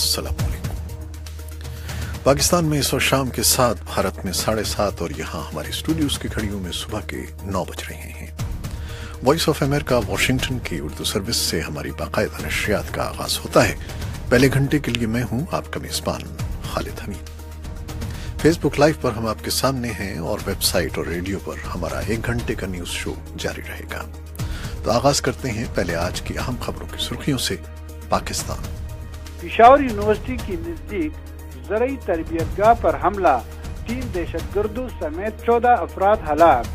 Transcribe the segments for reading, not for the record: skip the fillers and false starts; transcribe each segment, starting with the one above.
अस्सलाम वालेकुम। पाकिस्तान में इस वक्त शाम के 7, भारत में 7:30 और यहाँ हमारे स्टूडियोज की घड़ियों में सुबह के 9 बज रहे हैं। वॉइस ऑफ अमेरिका वाशिंगटन की उर्दू सर्विस से हमारी बाकायदा नशरियात का आगाज होता है। पहले घंटे के लिए मैं हूँ आपका मेजबान खालिद हमीद। फेसबुक लाइव पर हम आपके सामने हैं और वेबसाइट और रेडियो पर हमारा 1 घंटे का न्यूज शो जारी रहेगा। तो आगाज करते हैं पहले आज की अहम खबरों की सुर्खियों से। पाकिस्तान पेशावर यूनिवर्सिटी की नजदीक ज़रई तरबियतगाह पर हमला, 3 दहशतगर्दों समेत 14 अफराद हलाक।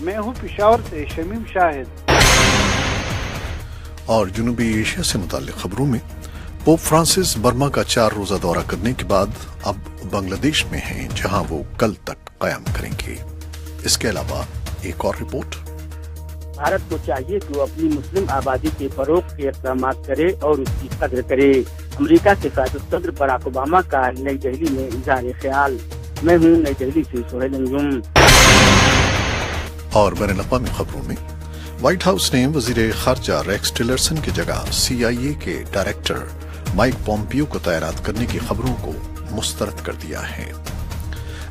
मैं हूँ पेशावर से शमीम शाहिद। और जनूबी एशिया से मुताल्लिक खबरों में पोप फ्रांसिस बर्मा का 4 रोजा दौरा करने के बाद अब बांग्लादेश में हैं, जहां वो कल तक कयाम करेंगे। इसके अलावा एक और रिपोर्ट। भारत को चाहिए कि वो अपनी मुस्लिम आबादी के फरोग के इक़दाम करे और उसकी कद्र करे। अमेरिका के सदर बराक ओबामा का नई दिल्ली में इज़हार ख्याल। मैं हूँ नई दिल्ली से सोहेल अंजुम। और बैनुल-अक़वामी खबरों में व्हाइट हाउस ने वज़ीर ख़ारजा रेक्स टिलरसन की जगह CIA के डायरेक्टर माइक पोम्पियो को तैनात करने की खबरों को मुस्तरद कर दिया है।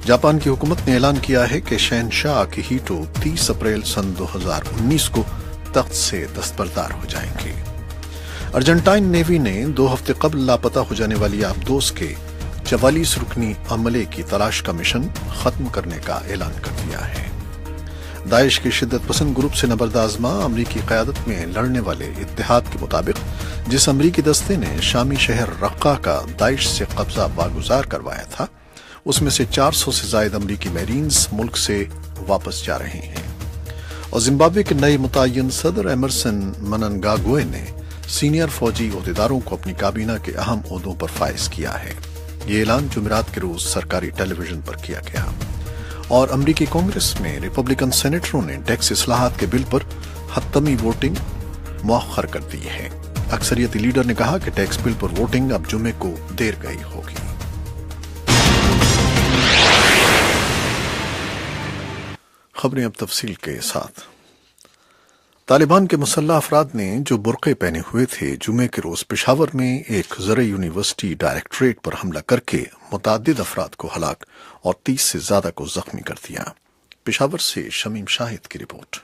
जापान की हुकूमत ने ऐलान किया है कि शहनशाह अकिहितो 30 अप्रैल सन 2019 को तख्त से दस्तबरदार हो जाएंगे। अर्जेंटाइन नेवी ने 2 हफ्ते कबल लापता हो जाने वाली आबदोस के 44 रुकनी अमले की तलाश का मिशन खत्म करने का ऐलान कर दिया है। दाइश के शिद्दत पसंद ग्रुप से नबर्दाजमा अमरीकी क़यादत में लड़ने वाले इत्तेहाद के मुताबिक जिस अमरीकी दस्ते ने शामी शहर रक्का का दाइश से कब्जा बागुजार करवाया था, उसमें से 400 से ज्यादा अमरीकी मैरीन्स मुल्क से वापस जा रहे हैं। और जिम्बाब्वे के नए मुतय्यन सदर एमरसन मननगागोए ने सीनियर फौजी ओहदेदारों को अपनी काबीना के अहम ओहदों पर फाइज किया है। ये ऐलान जुमेरात के रोज सरकारी टेलीविजन पर किया गया। और अमरीकी कांग्रेस में रिपब्लिकन सेनेटरों ने टैक्स इस्लाहात के बिल पर हतमी वोटिंग मुअख्खर कर दी है। अक्सरियती लीडर ने कहा कि टैक्स बिल पर वोटिंग अब जुमे को देर गई होगी। खबरें अब तफसील के साथ। तालिबान के मुसल्लह अफराद ने जो बुर्के पहने हुए थे, जुमे के रोज पेशावर में एक ज़रई यूनिवर्सिटी डायरेक्टरेट पर हमला करके मुतअद्दिद अफराद को हलाक और 30 से ज्यादा को जख्मी कर दिया। पेशावर से शमीम शाहिद की रिपोर्ट।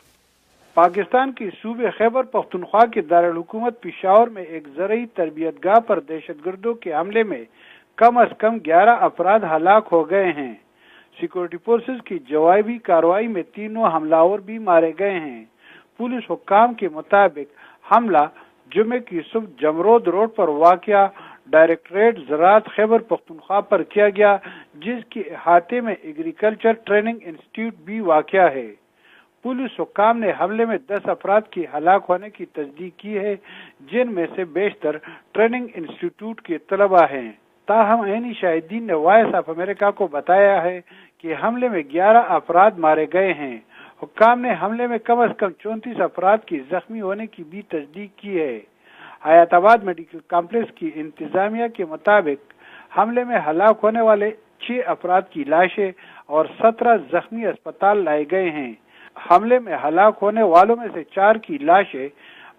पाकिस्तान की सूबे खैबर पख्तूनख्वा के दारुल हुकूमत पेशावर में एक ज़रई तरबियतगाह पर दहशतगर्दों के हमले में कम अज कम 11 अफराद हलाक हो गए हैं। सिक्योरिटी फोर्सेज की जवाबी कार्रवाई में 3 हमलावर भी मारे गए हैं। पुलिस हुक्काम के मुताबिक हमला जुमे की सुबह जमरोद रोड पर वाक़या डायरेक्टरेट ज़राअत खैबर पख्तूनख्वा पर किया गया, जिसके अहाते में एग्रीकल्चर ट्रेनिंग इंस्टीट्यूट भी वाक़या है। पुलिस हुक्काम ने हमले में 10 अफराद की हलाक होने की तस्दीक की है, जिनमें से बेशतर ट्रेनिंग इंस्टीट्यूट के तलबा हैं। ताहम ऐनी शाहिदीन ने वॉइस ऑफ अमेरिका को बताया है कि हमले में 11 अफराद मारे गए हैं। हुक्काम ने हमले में कम अज कम 34 अफराद की जख्मी होने की भी तस्दीक की है। हयाताबाद मेडिकल कॉम्प्लेक्स की इंतजामिया के मुताबिक हमले में हलाक होने वाले 6 अफराद की लाशें और 17 जख्मी अस्पताल लाए गए हैं। हमले में हलाक होने वालों में से 4 की लाशें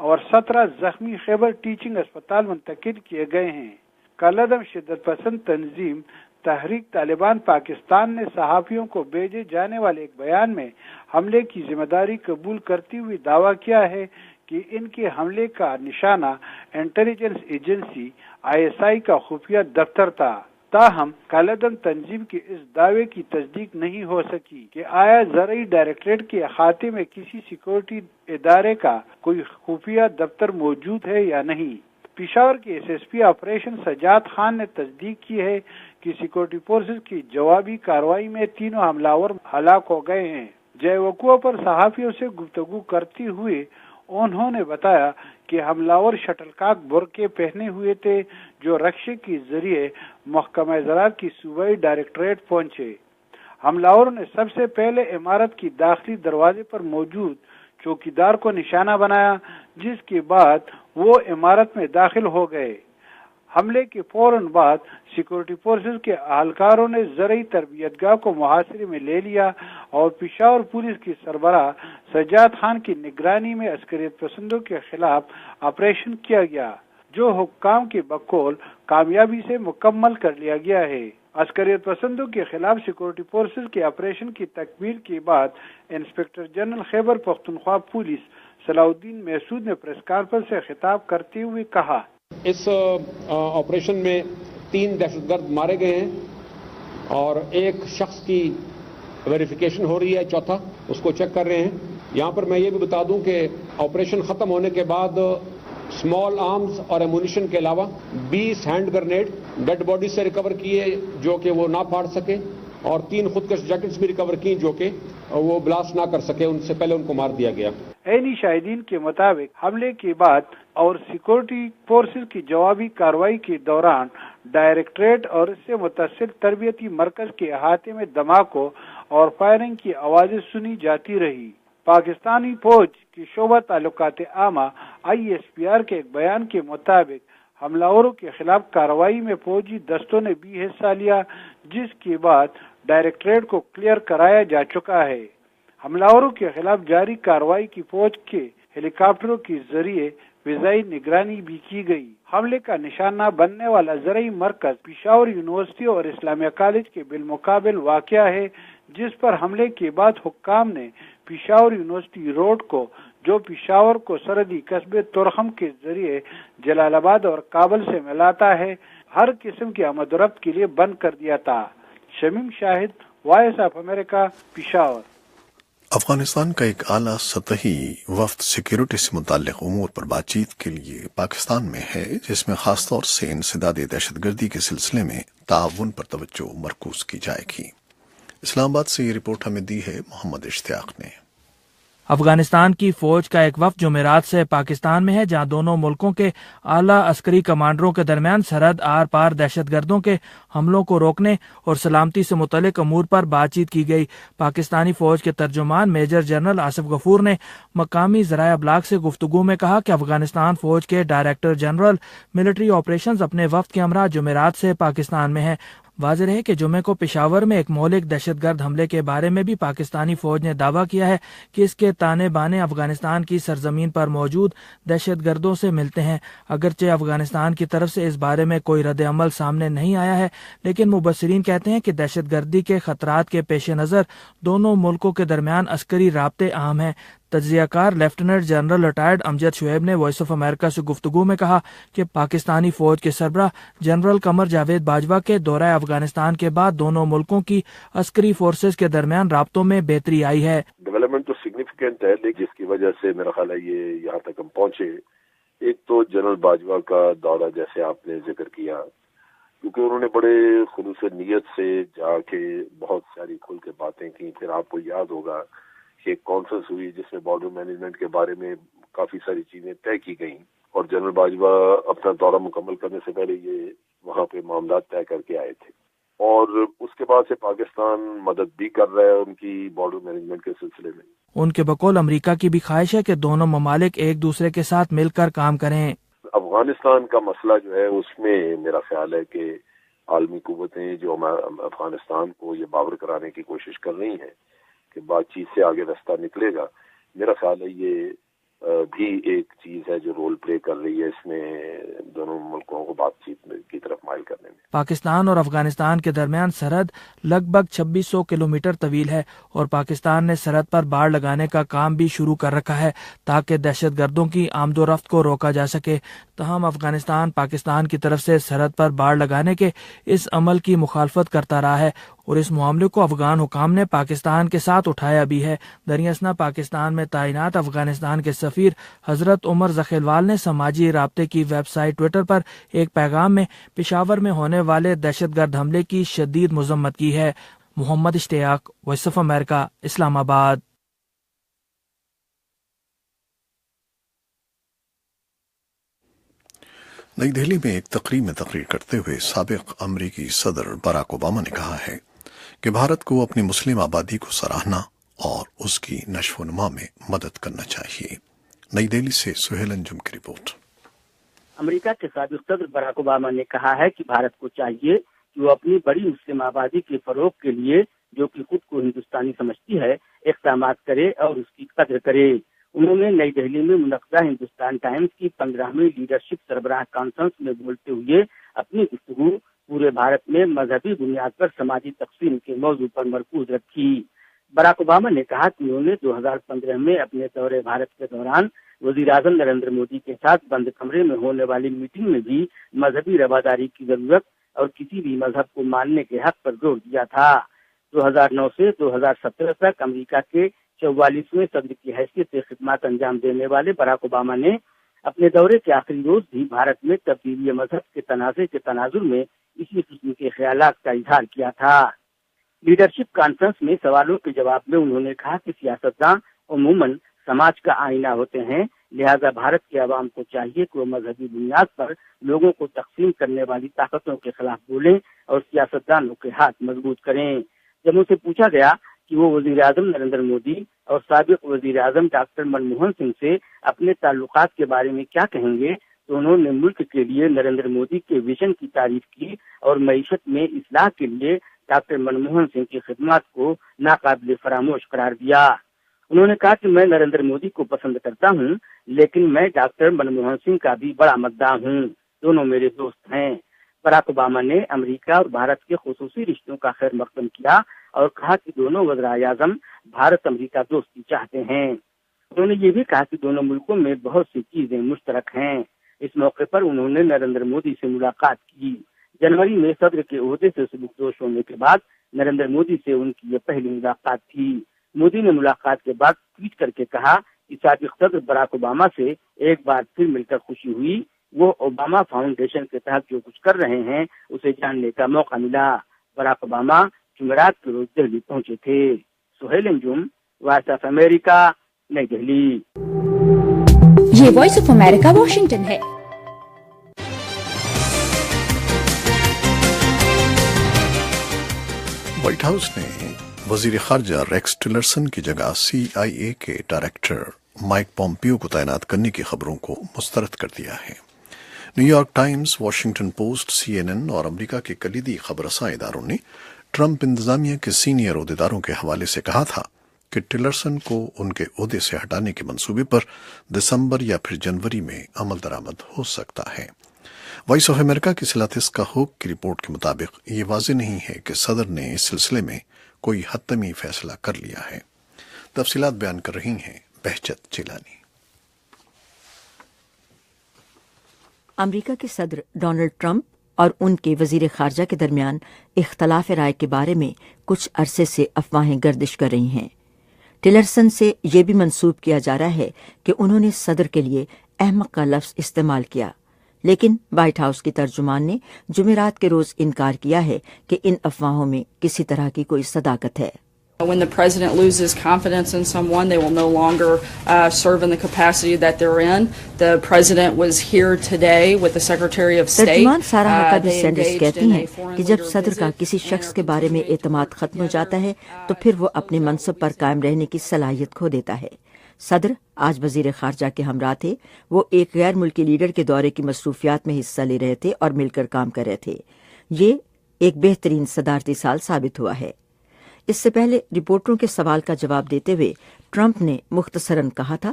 और 17 जख्मी खैबर टीचिंग अस्पताल मुंतकिल किए गए हैं। कलअदम शिद्दत पसंद तंजीम तहरीक तालिबान पाकिस्तान ने सहाफियों को भेजे जाने वाले एक बयान में हमले की जिम्मेदारी कबूल करते हुए दावा किया है कि इनके हमले का निशाना इंटेलिजेंस एजेंसी ISI का खुफिया दफ्तर था। ताहम कलअदम तंजीम के इस दावे की तस्दीक नहीं हो सकी कि आया ज़रई डायरेक्टरेट के अहाते में किसी सिक्योरिटी इदारे का कोई खुफिया दफ्तर मौजूद है या नहीं। पेशावर के SSP ऑपरेशन सजाद खान ने तस्दीक की है कि सिक्योरिटी फोर्सेज की जवाबी कार्रवाई में 3 हमलावर हलाक हो गए हैं। जयवकुआ पर सहाफियों से गुफ्तगू करते हुए उन्होंने बताया कि हमलावर शटलकॉक बुर्के पहने हुए थे, जो रक्शे के जरिए महकमा ज़राअत की सूबाई डायरेक्टरेट पहुंचे। हमलावरों ने सबसे पहले इमारत की दाखिली दरवाजे पर मौजूद चौकीदार को निशाना बनाया, जिसके बाद वो इमारत में दाखिल हो गए। हमले के फौरन बाद सिक्योरिटी फोर्सेज के अहलकारों ने ज़रई तरबियतगाह को मुहासरे में ले लिया और पेशावर पुलिस की सरबराह सजाद खान की निगरानी में अस्करियत पसंदों के खिलाफ ऑपरेशन किया गया। जो हुक्काम के बकौल कामयाबी से मुकम्मल कर लिया गया है। अस्करियत पसंदों के खिलाफ सिक्योरिटी फोर्सेज के ऑपरेशन की तकमील के बाद inspector general Khyber Pakhtunkhwa police Salahuddin Mehsud ने प्रेस कॉन्फ्रेंस से खिताब करते हुए कहा, इस ऑपरेशन में 3 दहशतगर्द मारे गए हैं और एक शख्स की वेरिफिकेशन हो रही है, चौथा उसको चेक कर रहे हैं। यहाँ पर मैं ये भी बता दूं कि ऑपरेशन खत्म होने के बाद स्मॉल आर्म्स और एमुनिशन के अलावा 20 हैंड ग्रेनेड डेड बॉडी से रिकवर किए जो कि वो ना फाड़ सके, और 3 खुदकश जैकेट्स भी रिकवर की जो कि वो ब्लास्ट ना कर सके, उनसे पहले उनको मार दिया गया। ऐनी शाहिदीन के मुताबिक हमले के बाद और सिक्योरिटी फोर्सेज की जवाबी कार्रवाई के दौरान डायरेक्टरेट और इससे मुतसिल तरबियती मरकज के अहाते में धमाकों और फायरिंग की आवाजें सुनी जाती रही। पाकिस्तानी फौज की शोबा ताल्लुकात आमा ISPR के एक बयान के मुताबिक हमलावरों के खिलाफ कार्रवाई में फौजी दस्तों ने भी हिस्सा लिया, जिसके बाद डायरेक्टरेट को क्लियर कराया जा चुका है। हमलावरों के खिलाफ जारी कार्रवाई की फौज के हेलीकॉप्टरों के जरिए फिजाई निगरानी भी की गई। हमले का निशाना बनने वाला ज़रई मरकज पिशावर यूनिवर्सिटी और इस्लामिया कॉलेज के बिलमुकाबिल वाक़या है, जिस पर हमले के बाद हुक्काम ने पिशावर यूनिवर्सिटी रोड को, जो पिशावर को सरहदी कस्बे तुरखम के जरिए जलालाबाद और काबल से मिलाता है, हर किस्म की आमद-ओ-रफ्त के लिए बंद कर दिया था। Shamim Shahid, voice of America, Peshawar. Afghanistan का एक आला सतही वफ्द सिक्योरिटी से मुताल्लिक उमूर पर बातचीत के लिए पाकिस्तान में है, जिसमें खासतौर से इंसदाद दहशतगर्दी के सिलसिले में ताउन पर तवज्जो मरकूज की जाएगी। इस्लामाबाद से ये रिपोर्ट हमें दी है मोहम्मद इश्तियाक ने। अफगानिस्तान की फौज का एक वफ्द जुमेरात से पाकिस्तान में है, जहां दोनों मुल्कों के आला अस्करी कमांडरों के दरमियान सरहद आर पार दहशतगर्दों के हमलों को रोकने और सलामती से मुतल्लिक अमूर पर बातचीत की गई। पाकिस्तानी फौज के तर्जुमान मेजर जनरल आसिफ गफूर ने मकामी ज़राए अबलाग से गुफ्तगू में कहा कि अफगानिस्तान फौज के डायरेक्टर जनरल मिलिट्री ऑपरेशंस अपने वफ्द के हमरा जुमेरात से पाकिस्तान में है। वाज़ेह है कि जुमे को पेशावर में एक मौलिक दहशतगर्द हमले के बारे में भी पाकिस्तानी फौज ने दावा किया है कि इसके ताने बाने अफगानिस्तान की सरजमीन पर मौजूद दहशतगर्दों से मिलते हैं। अगरचे अफगानिस्तान की तरफ से इस बारे में कोई रद्द अमल सामने नहीं आया है, लेकिन मुबस्सिरीन कहते हैं कि दहशतगर्दी के खतरात के पेश नज़र दोनों मुल्कों के दरमियान अस्करी राब्ते अहम हैं। तज्जियाकार lieutenant general retired Amjad Shoaib ने वॉइस ऑफ अमेरिका से गुफ्तगू में कहा कि पाकिस्तानी फौज के सरबराह जनरल कमर जावेद बाजवा के दौरा अफगानिस्तान के बाद दोनों मुल्कों की अस्करी फोर्सेज के दरमियान राब्तों में बेहतरी आई है। डेवलपमेंट तो सिग्निफिकेंट है, लेकिन जिसकी वजह से मेरा ख्याल है ये यहाँ तक हम पहुंचे, एक तो जनरल बाजवा का दौरा जैसे आपने जिक्र किया, क्योंकि उन्होंने बड़े खुलूस नीयत से जाके बहुत सारी खुल के बातें की। फिर आपको याद होगा कि एक कॉन्फ्रेंस हुई जिसमें बॉर्डर मैनेजमेंट के बारे में काफी सारी चीजें तय की गई, और जनरल बाजवा अपना दौरा मुकम्मल करने से पहले ये वहाँ पे मामला तय करके आए थे, और उसके बाद से पाकिस्तान मदद भी कर रहा है उनकी बॉर्डर मैनेजमेंट के सिलसिले में। उनके बकौल अमेरिका की भी ख्वाहिश है कि दोनों ममालिक एक दूसरे के साथ मिलकर काम करें। अफगानिस्तान का मसला जो है उसमें मेरा ख्याल है कि आलमी कुव्वतें जो अफगानिस्तान को ये बावर कराने की कोशिश कर रही हैं कि बातचीत से आगे रास्ता निकलेगा, मेरा ख्याल है ये भी एक चीज है जो रोल प्ले कर रही है इसमें दोनों मुल्कों को बातचीत की तरफ माइल करने में। पाकिस्तान और अफगानिस्तान के दरमियान सरहद लगभग 2600 किलोमीटर तवील है और पाकिस्तान ने सरहद पर बाड़ लगाने का काम भी शुरू कर रखा है ताकि दहशतगर्दों की आमदोरफ्त को रोका जा सके। तहम अफगानिस्तान पाकिस्तान की तरफ से सरहद पर बाड़ लगाने के इस अमल की मुखालफत करता रहा है और इस मामले को अफगान हुकाम ने पाकिस्तान के साथ उठाया भी है। दरियासना पाकिस्तान में तैनात अफगानिस्तान के सफीर हजरत उमर ज़खीलवाल ने समाजी राब्ते की वेबसाइट ट्विटर पर एक पैगाम में पेशावर में होने वाले दहशतगर्द हमले की शदीद मजम्मत की है। Mohammad Ishtiaq, voice of America, Islamabad. New Delhi में एक तकरीर में तकरीर करते हुए साबिक अमरीकी सदर बराक ओबामा ने कहा है कि भारत को अपनी मुस्लिम आबादी को सराहना और उसकी नश्व-ओ-नुमा में मदद करना चाहिए। नई दिल्ली से सुहेल अंजुम की रिपोर्ट। अमेरिका के साबिक सदर बराक ओबामा ने कहा है कि भारत को चाहिए कि वो अपनी बड़ी मुस्लिम आबादी के फरोग के लिए, जो कि खुद को हिंदुस्तानी समझती है, इक़दामात करे और उसकी कद्र करे। انہوں نے نئی دہلی میں منعقدہ ہندوستان ٹائمز کی 15ویں لیڈرشپ سربراہ کانفرنس میں بولتے ہوئے اپنی گفتگو پورے بھارت میں مذہبی بنیاد پر سماجی تقسیم کے موضوع پر مرکوز رکھی۔ براک اوباما نے کہا کہ انہوں نے 2015 میں اپنے دورے بھارت کے دوران وزیر اعظم نریندر مودی کے ساتھ بند کمرے میں ہونے والی میٹنگ میں بھی مذہبی رواداری کی ضرورت اور کسی بھی مذہب کو ماننے کے حق پر زور دیا تھا۔ 2009 سے 2017 تک امریکہ کے 44ویں صدر کی حیثیت سے خدمات انجام دینے والے براک اوباما نے اپنے دورے کے آخری روز بھی بھارت میں تبدیلی مذہب کے تنازع کے تناظر میں اسی قسم کے خیالات کا اظہار کیا تھا۔ لیڈرشپ کانفرنس میں سوالوں کے جواب میں انہوں نے کہا کہ سیاستداں عموماً سماج کا آئینہ ہوتے ہیں، لہذا بھارت کے عوام کو چاہیے کہ وہ مذہبی بنیاد پر لوگوں کو تقسیم کرنے والی طاقتوں کے خلاف بولیں اور سیاستدانوں کے ہاتھ مضبوط کریں۔ جب ان سے پوچھا گیا کہ وہ وزیر اعظم نریندر مودی اور سابق وزیر اعظم ڈاکٹر منموہن سنگھ سے اپنے تعلقات کے بارے میں کیا کہیں گے، تو انہوں نے ملک کے لیے نریندر مودی کے ویژن کی تعریف کی اور معیشت میں اصلاح کے لیے ڈاکٹر منموہن سنگھ کی خدمات کو ناقابل فراموش قرار دیا۔ انہوں نے کہا کہ میں نریندر مودی کو پسند کرتا ہوں، لیکن میں ڈاکٹر منموہن سنگھ کا بھی بڑا مداح ہوں، دونوں میرے دوست ہیں۔ براک اوباما نے امریکہ اور بھارت کے خصوصی رشتوں کا خیر مقدم کیا اور کہا کہ دونوں وزرائے اعظم بھارت امریکہ دوستی چاہتے ہیں۔ انہوں نے یہ بھی کہا کہ دونوں ملکوں میں بہت سی چیزیں مشترک ہیں۔ اس موقع پر انہوں نے نریندر مودی سے ملاقات کی۔ جنوری میں صدر کے عہدے سے سبکدوش ہونے کے بعد نریندر مودی سے ان کی یہ پہلی ملاقات تھی۔ مودی نے ملاقات کے بعد ٹویٹ کر کے کہا کہ سابق صدر براک اوباما سے ایک بار پھر مل کر خوشی ہوئی، وہ اوباما فاؤنڈیشن کے تحت جو کچھ کر رہے ہیں اسے جاننے کا موقع ملا۔ براک اوباما جمعرات کے روز دہلی پہنچے تھے۔ سہیل انجم، وائس آف امریکہ، نئی دہلی۔ یہ وائس آف امریکہ واشنگٹن ہے۔ وائٹ ہاؤس نے وزیر خارجہ ریکس ٹلرسن کی جگہ CIA کے ڈائریکٹر مائک پومپیو کو تعینات کرنے کی خبروں کو مسترد کر دیا ہے۔ New York Times, Washington post, CNN اور امریکہ کے کلیدی خبر رساں اداروں نے ٹرمپ انتظامیہ کے سینئر عہدیداروں کے حوالے سے کہا تھا کہ ٹلرسن کو ان کے عہدے سے ہٹانے کے منصوبے پر دسمبر یا پھر جنوری میں عمل درآمد ہو سکتا ہے۔ وائس آف امریکہ کی سلاتس کا ہوک کی رپورٹ کے مطابق یہ واضح نہیں ہے کہ صدر نے اس سلسلے میں کوئی حتمی فیصلہ کر لیا ہے۔ تفصیلات بیان کر رہی ہیں بہجت چیلانی۔ امریکہ کے صدر ڈونلڈ ٹرمپ اور ان کے وزیر خارجہ کے درمیان اختلاف رائے کے بارے میں کچھ عرصے سے افواہیں گردش کر رہی ہیں۔ ٹلرسن سے یہ بھی منسوب کیا جا رہا ہے کہ انہوں نے صدر کے لیے احمق کا لفظ استعمال کیا، لیکن وائٹ ہاؤس کی ترجمان نے جمعرات کے روز انکار کیا ہے کہ ان افواہوں میں کسی طرح کی کوئی صداقت ہے۔ When the president loses confidence in someone, they will no longer serve in the capacity that they're in. The president was here today with the Secretary of State. ترجمان سارہ ہکابی سینڈرز کہتی ہیں کہ جب صدر کا کسی شخص کے بارے میں اعتماد ختم ہو جاتا ہے تو پھر وہ اپنے منصب پر قائم رہنے کی صلاحیت کھو دیتا ہے۔ صدر آج وزیر خارجہ کے ہمراہ تھے۔ وہ ایک غیر ملکی لیڈر کے دورے کی مصروفیات میں حصہ لے رہے تھے اور مل کر کام کر رہے تھے۔ یہ ایک بہترین صدارتی سال ثابت ہوا ہے۔ اس سے پہلے رپورٹروں کے سوال کا جواب دیتے ہوئے ٹرمپ نے مختصراً کہا تھا،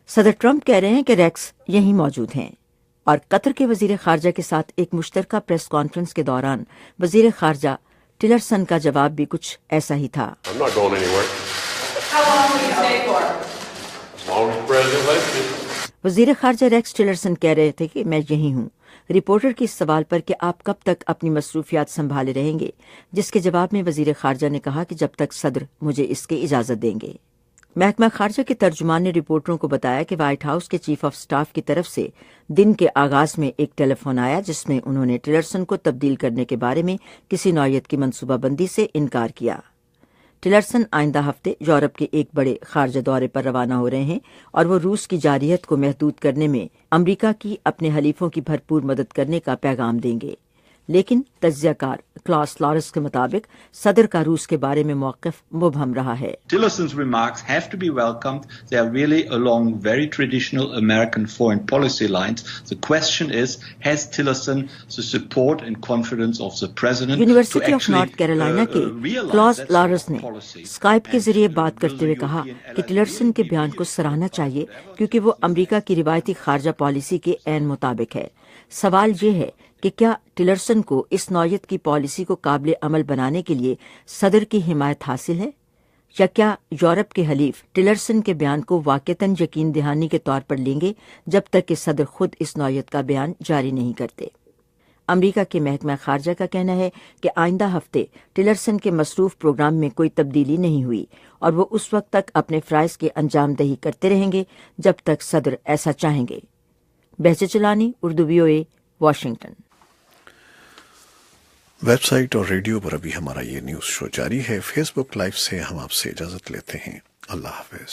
صدر ٹرمپ کہہ رہے ہیں کہ ریکس یہیں موجود ہیں۔ اور قطر کے وزیر خارجہ کے ساتھ ایک مشترکہ پریس کانفرنس کے دوران وزیر خارجہ ٹلرسن کا جواب بھی کچھ ایسا ہی تھا۔ وزیر خارجہ ریکس ٹلرسن کہہ رہے تھے کہ میں یہی ہوں۔ رپورٹر کے اس سوال پر کہ آپ کب تک اپنی مصروفیات سنبھالے رہیں گے، جس کے جواب میں وزیر خارجہ نے کہا کہ جب تک صدر مجھے اس کی اجازت دیں گے۔ محکمہ خارجہ کے ترجمان نے رپورٹروں کو بتایا کہ وائٹ ہاؤس کے چیف آف سٹاف کی طرف سے دن کے آغاز میں ایک ٹیلی فون آیا جس میں انہوں نے ٹلرسن کو تبدیل کرنے کے بارے میں کسی نوعیت کی منصوبہ بندی سے انکار کیا۔ ٹلرسن آئندہ ہفتے یورپ کے ایک بڑے خارجہ دورے پر روانہ ہو رہے ہیں اور وہ روس کی جارحیت کو محدود کرنے میں امریکہ کی اپنے حلیفوں کی بھرپور مدد کرنے کا پیغام دیں گے۔ لیکن تجزیہ کار کلاس لارس کے مطابق صدر کا روس کے بارے میں موقف مبہم رہا ہے. Tillerson's remarks have to be welcomed. They are really along very traditional American foreign policy lines. The question is, has Tillerson the support and confidence of the president? University of north Carolina کے class لارس نے Skype کے ذریعے بات کرتے ہوئے کہا کہ Tillerson کے بیان کو سراہنا چاہیے کیونکہ وہ امریکہ کی روایتی خارجہ پالیسی کے عین مطابق ہے. سوال یہ ہے کہ کیا ٹلرسن کو اس نوعیت کی پالیسی کو قابل عمل بنانے کے لیے صدر کی حمایت حاصل ہے، یا کیا یورپ کے حلیف ٹلرسن کے بیان کو واقعتاً یقین دہانی کے طور پر لیں گے جب تک کہ صدر خود اس نوعیت کا بیان جاری نہیں کرتے. امریکہ کے محکمہ خارجہ کا کہنا ہے کہ آئندہ ہفتے ٹلرسن کے مصروف پروگرام میں کوئی تبدیلی نہیں ہوئی اور وہ اس وقت تک اپنے فرائض کی انجام دہی کرتے رہیں گے جب تک صدر ایسا چاہیں گے. Behjat Chalani, Urdu VOA، Washington. Website اور ریڈیو پر ابھی ہمارا یہ نیوز شو جاری ہے. فیس بک لائیو سے ہم آپ سے اجازت لیتے ہیں. اللہ حافظ.